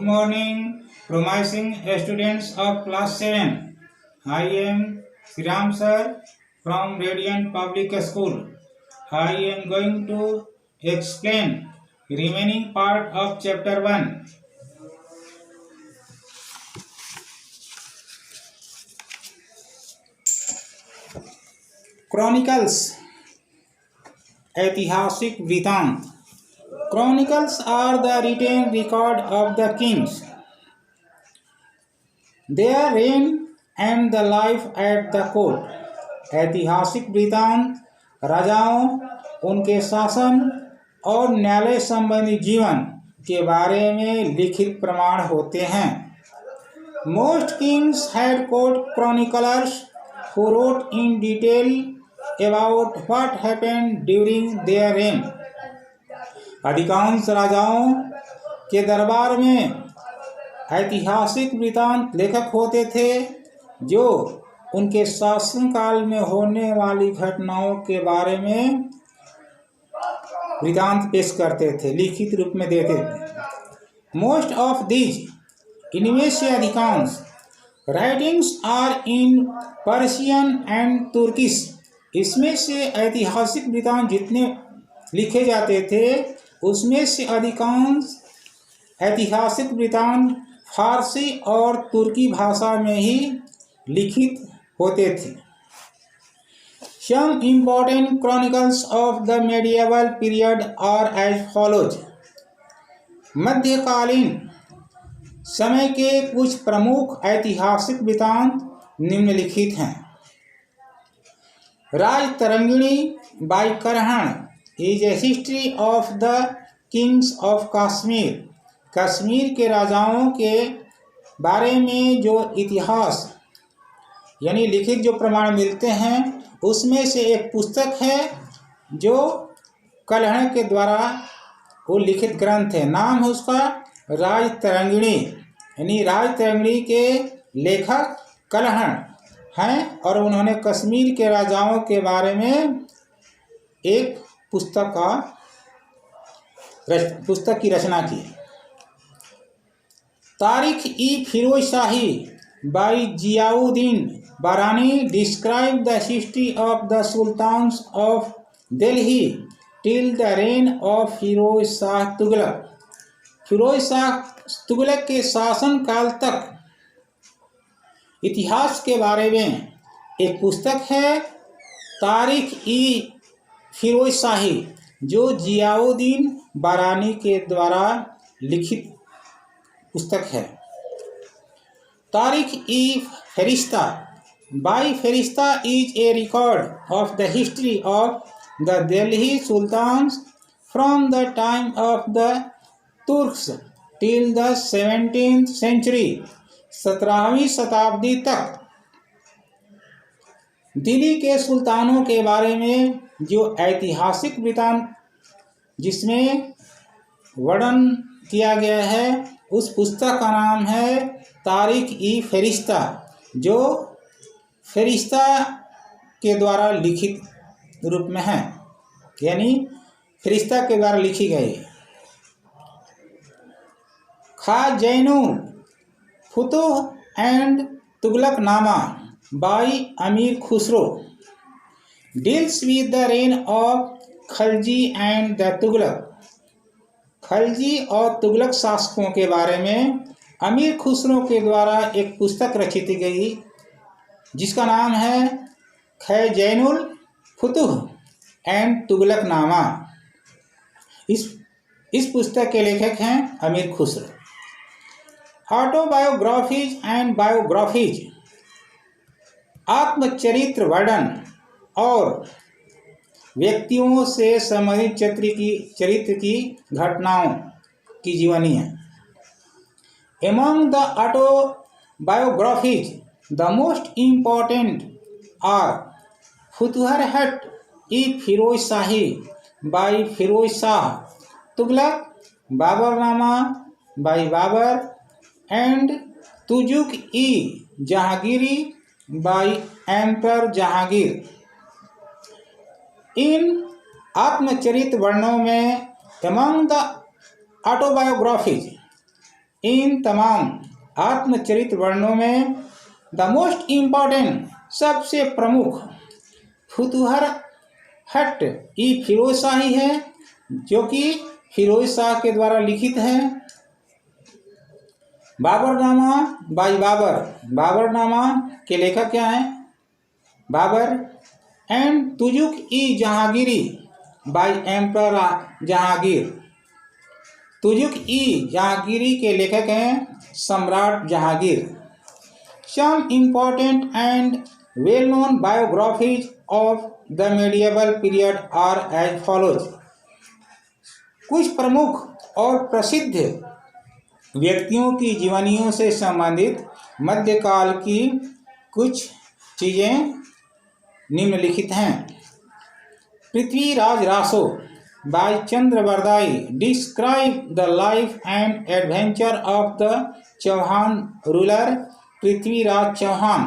morning, promising students of class 7. I am Sriram sir from Radiant Public School. I am going to explain remaining part of chapter 1. Chronicles, ऐतिहासिक वृत्तांत. Chronicles are the written record of the kings, their reign and the life at the court. ऐतिहासिक वृत्तांत राजाओं, उनके शासन और न्यायालय संबंधी जीवन के बारे में लिखित प्रमाण होते हैं. Most kings had court chroniclers who wrote in detail about what happened during their reign. अधिकांश राजाओं के दरबार में ऐतिहासिक वृत्तांत लेखक होते थे जो उनके शासनकाल में होने वाली घटनाओं के बारे में वृत्तांत पेश करते थे, लिखित रूप में देते थे. मोस्ट ऑफ दीज, इनमें से अधिकांश writings are in Persian and Turkish. इसमें से ऐतिहासिक वृत्तांत जितने लिखे जाते थे उसमें से अधिकांश ऐतिहासिक वृत्तांत फारसी और तुर्की भाषा में ही लिखित होते थे. Some important chronicles of the medieval period are as follows. मध्यकालीन समय के कुछ प्रमुख ऐतिहासिक वृत्तांत निम्नलिखित हैं. Rajatarangini by Kalhana is a history of the kings of Kashmir. Kashmir के राजाओं के बारे में जो इतिहास यानी लिखित जो प्रमाण मिलते हैं उसमें से एक पुस्तक है जो कलहण के द्वारा वो लिखित ग्रंथ है. नाम है उसका राजतरंगिणी, यानी राजतरंगिणी के लेखक कलहण हैं और उन्होंने कश्मीर के राजाओं के बारे में एक पुस्तक की रचना की. Tarikh i Firoz Shahi by Ziauddin Barani describe the history of the sultans of Delhi till the reign of Firoz Shah Tughlaq. Firoz Shah Tughlaq के शासन काल तक इतिहास के बारे में एक पुस्तक है, तारिख ई फिरोज शाही, जो जियाउद्दीन बारानी के द्वारा लिखित पुस्तक है. तारिख ई Firishta by Firishta is a record of the history of the Delhi sultans from the time of the Turks till the 17th century. 17वीं शताब्दी तक दिल्ली के सुल्तानों के बारे में जो ऐतिहासिक वृत्तांत जिसमें वर्णन किया गया है उस पुस्तक का नाम है तारिख ई फरिश्ता, जो फरिश्ता के द्वारा लिखित रूप में है, यानी फरिश्ता के द्वारा लिखी गई. खाजैनुल फुतुह एंड तुगलकनामा बाई अमीर Khusro deals with the reign of Khalji and the Tughlaq. Khalji और तुगलक शासकों के बारे में अमीर खुसरो के द्वारा एक पुस्तक रचित गई जिसका नाम है खैजैनुल फुतुह एंड तुगलकनामा. इस पुस्तक के लेखक हैं अमीर खुसरो. ऑटोबायोग्राफीज एंड बायोग्राफीज, आत्मचरित्र वर्णन और व्यक्तियों से संबंधित चरित्र की घटनाओं की जीवनी है. Among the autobiographies the most important are Futuhat i Firoz Shahi by Firoz Shah Tughlaq, Baburnama by Babur and Tuzuk i Jahangiri by emperor Jahangir. इन आत्मचरित वर्णों में एमंग द ऑटोबायोग्राफीज इन तमाम आत्मचरित्र वर्णनों में द मोस्ट इम्पॉर्टेंट सबसे प्रमुख फुतुहर हट ई फिरोज शाही है, जो कि फिरोज शाह के द्वारा लिखित है। बाबरनामा बाई बाबर, बाबरनामा के लेखक क्या हैं? Babur. And Tuzuk i Jahangiri by emperor Jahangir, Tuzuk i Jahangiri के लेखक हैं सम्राट Jahangir. Some important and well known biographies of the medieval period are as follows. कुछ प्रमुख और प्रसिद्ध व्यक्तियों की जीवनियों से संबंधित मध्यकाल की कुछ चीज़ें निम्नलिखित हैं। Prithviraj Raso by Chand Bardai describe the life and adventure of the Chauhan ruler Prithviraj Chauhan.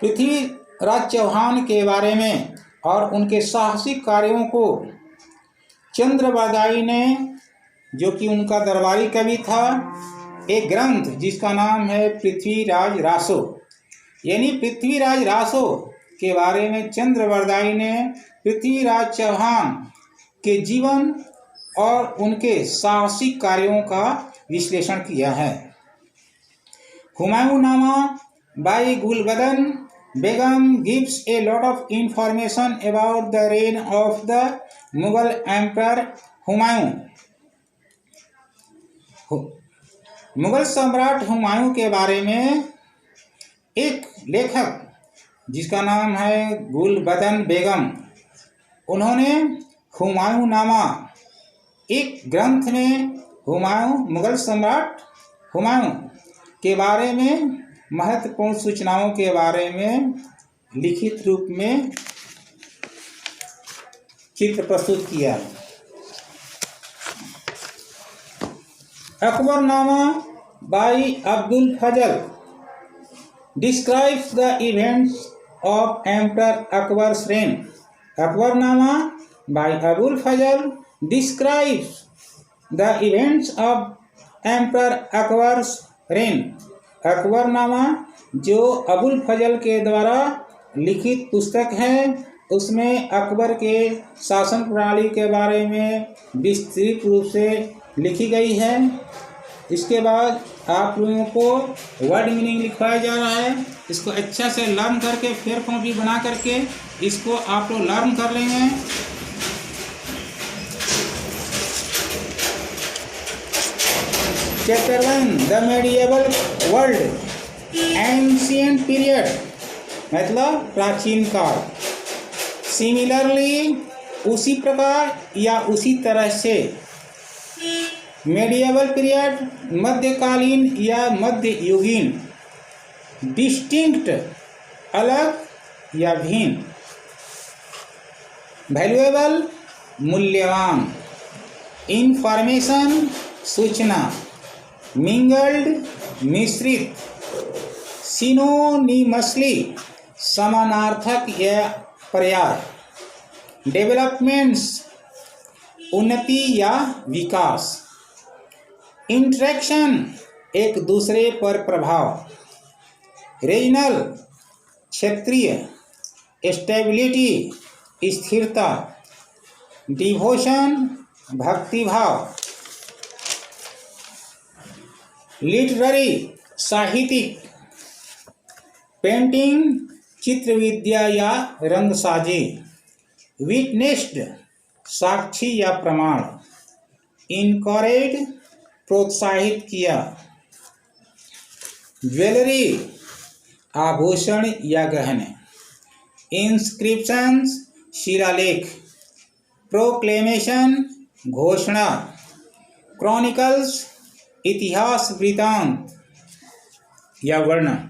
Prithviraj Chauhan के बारे में और उनके साहसिक कार्यों को चंद्रबरदाई ने, जो कि उनका दरबारी कवि था, एक ग्रंथ जिसका नाम है पृथ्वीराज रासो, यानी पृथ्वीराज रासो के बारे में चंद्रबरदाई ने पृथ्वीराज चौहान के जीवन और उनके साहसिक कार्यों का विश्लेषण किया है। Humayunnama by Gulbadan Begum gives a lot of information about the reign of the Mughal Emperor Humayun. Mughal सम्राट हुमायूं के बारे में एक लेखक जिसका नाम है गुलबदन बेगम, उन्होंने हुमायूंनामा एक ग्रंथ में हुमायूं, मुगल सम्राट हुमायूं के बारे में महत्वपूर्ण सूचनाओं के बारे में लिखित रूप में चित्र प्रस्तुत किया। Akbarnama by Abdul Fazal describes the events of Emperor Akbar's reign. Akbarnama by Abul Fazl describes the events of Emperor Akbar's reign. Akbarnama जो अबुल फजल के द्वारा लिखित पुस्तक है, उसमें अकबर के शासन प्रणाली के बारे में विस्तृत रूप से लिखी गई है। इसके बाद आप लोगों को वर्ड मीनिंग लिखवाया जा रहा है। इसको अच्छा से लर्न करके फिर कॉपी बना करके इसको आप लोग लर्न कर लेंगे। Chapter 1 the medieval world ancient period, मतलब प्राचीन काल। सिमिलरली उसी प्रकार या उसी तरह से मेडिएवल पीरियड मध्यकालीन या मध्ययुगीन। डिस्टिंक्ट अलग या भिन्न। वैल्यूएबल मूल्यवान। इंफॉर्मेशन सूचना। मिंगल्ड मिश्रित। सिनोनिमसली समानार्थक या पर्याय। डेवलपमेंट्स उन्नति या विकास। इंटरेक्शन एक दूसरे पर प्रभाव। रीजनल क्षेत्रीय। स्टेबिलिटी स्थिरता। डिवोशन भक्तिभाव। लिटरेरी साहित्यिक। पेंटिंग चित्र विद्या या रंगसाजी। विटनेस्ड साक्षी या प्रमाण। इनकरेज प्रोत्साहित किया। ज्वेलरी आभूषण या गहने। इंस्क्रिप्शंस शिलालेख। प्रोक्लेमेशन घोषणा। क्रॉनिकल्स इतिहास वृतांत या वर्णन।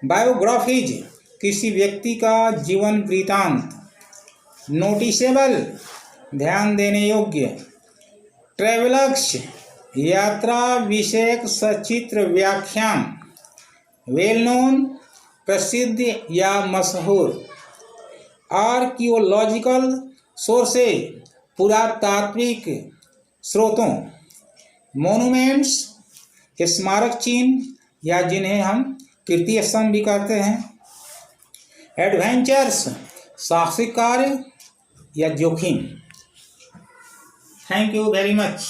बायोग्राफीज किसी व्यक्ति का जीवन वृतांत। नोटिसेबल ध्यान देने योग्य। ट्रेवलर्स यात्रा विषयक सचित्र व्याख्यान। वेल नोन प्रसिद्ध या मशहूर। आर्कियोलॉजिकल सोर्सेज पुरातात्विक स्रोतों। मोन्यूमेंट्स स्मारक चिन्ह या जिन्हें हम कीर्ति स्तंभ भी कहते हैं। एडवेंचर्स साहसिक कार्य या जोखिम। Thank you very much.